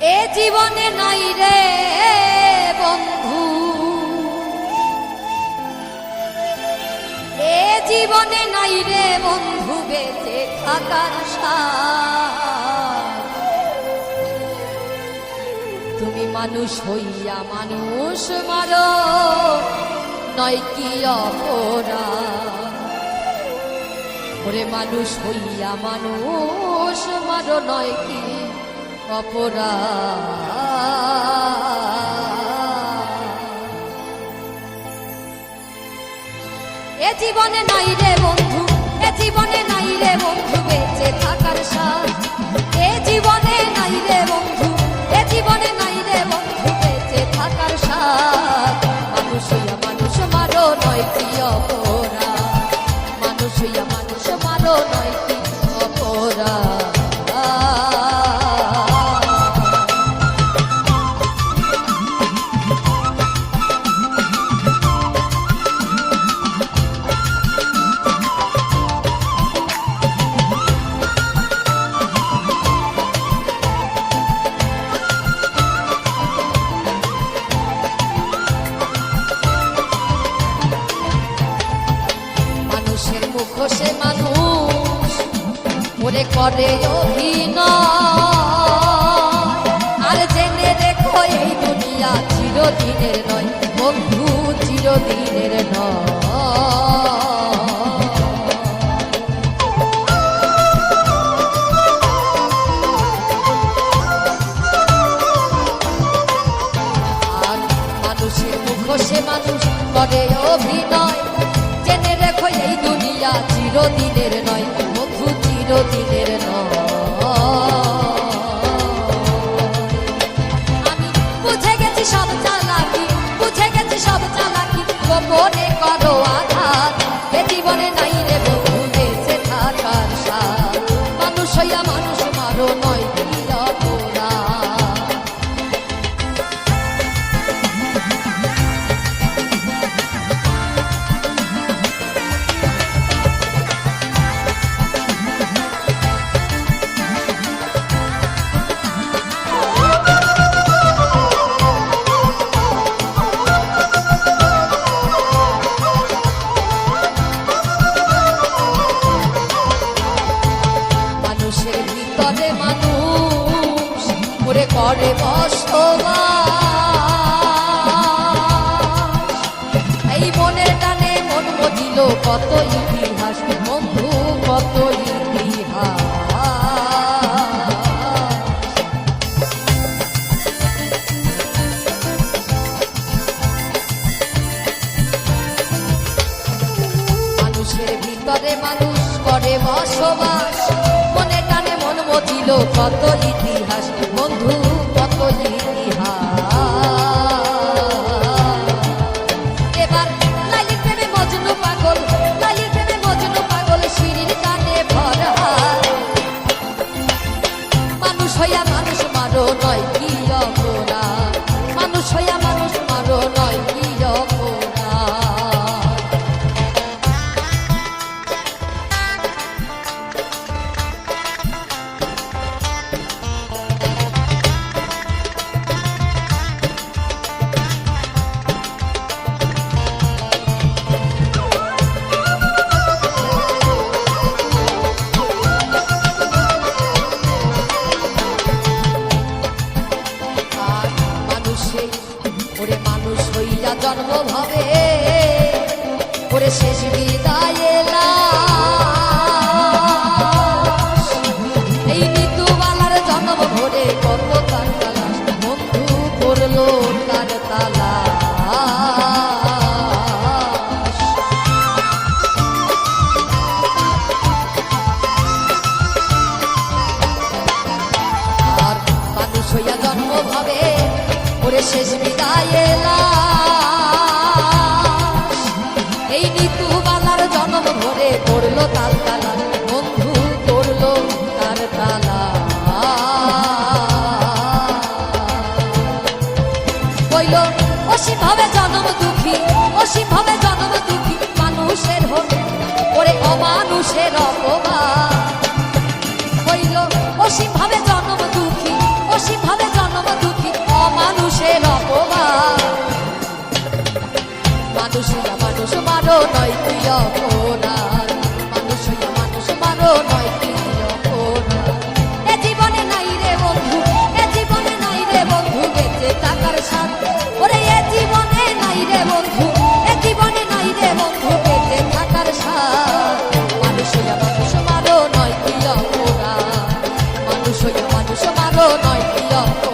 এ জীবনে নাই রে বন্ধু, এ জীবনে নাই রে বন্ধু বেঁচে থাকার সাথ। তুমি মানুষ হইয়া মানুষ মারো, নয় কি অপরাধ? ওরে মানুষ হইয়া মানুষ মারো, নয় কি অপরাধ? এ জীবনে নাই রে বন্ধু, এ জীবনে নাই রে বন্ধু বেঁচে থাকার সাথ। এ জীবনে নাই রে বন্ধু, এ জীবনে নাই রে বন্ধু বেঁচে থাকার সাথ। মানুষ হইয়া মানুষ মারো, নয় কি অপরাধ? মানুষ হইয়া মানুষ মারো, নয় কি অপরাধ? সে মানুষ ওরে করে অভিনয়, আর জেনে রেখো এই দুনিয়া চিরদিনের নয় বন্ধু, চিরদিনের নয়। আর মানুষের মুখোশে মানুষ করে অভিনয়, জেনে রেখো এই দুনিয়া চিরদিনের নয় বন্ধু, চিরদিনের নয়। আমি বুঝে গেছি সব চালাকি, বুঝে গেছি সব চালাকি, গোপনে করো আঘাত। এ জীবনে নাই রে বন্ধু বেঁচে থাকার সাথ। মানুষ হইয়া মানুষ মারো, নয় কি অপরাধ? মানুষ ওরে করে বসবাস, এই মনের টানে মন মজিল কত ইতিহাস বন্ধু, কত ইতিহাস। মানুষের ভিতরে মানুষ করে বসবাস, মনের টানে মন মজিল কত ইতিহাস বন্ধু, কত ইতিহাস। এবার লাইলির প্রেমে মজনু পাগল, লাইলির প্রেমে মজনু পাগল, সিঁড়ির কানে ভরা। মানুষ হইয়া মানুষ মারো, নয় কি অপরাধ? মানুষ হইয়া মানুষ মারো, নয় কি অপরাধ? ওরে মানুষ হইয়া জন্ম ভাবে, ওরে শেষ বিদায় লাশ। এই মৃত্যুবালার জন্ম ভরে কত তার তালাশ বন্ধু, করলো তার তালাশ। আর মানুষ হইয়া জন্ম ভাবে, ওরে শেষ বিদায় লাশ। এই ঋতুবালার জন্ম ভরে করলো তার তালা বন্ধু, করলো তার তালা। হইল অসীম ভাবে জন্ম দুঃখী, অসীম ভাবে জন্ম দুঃখী, মানুষের হলে ওরে অমানুষের অপমান। হইল অসীম ভাবে জন্ম দুঃখী, অসীম ভাবে জন্ম মারো নয় কি অপরাধ, মানুষ হইয়া মানুষ মারো নয় কি অপরাধ। এ জীবনে নাই রে বন্ধু, এ জীবনে নাই রে বন্ধু বেঁচে থাকার স্বাদ, ওরে এ জীবনে নাই রে বন্ধু, এ জীবনে নাই রে বন্ধু বেঁচে থাকার স্বাদ। মানুষ হইয়া মানুষ মারো নয় কি অপরাধ, মানুষ হইয়া মানুষ মারো নয় কি অপরাধ।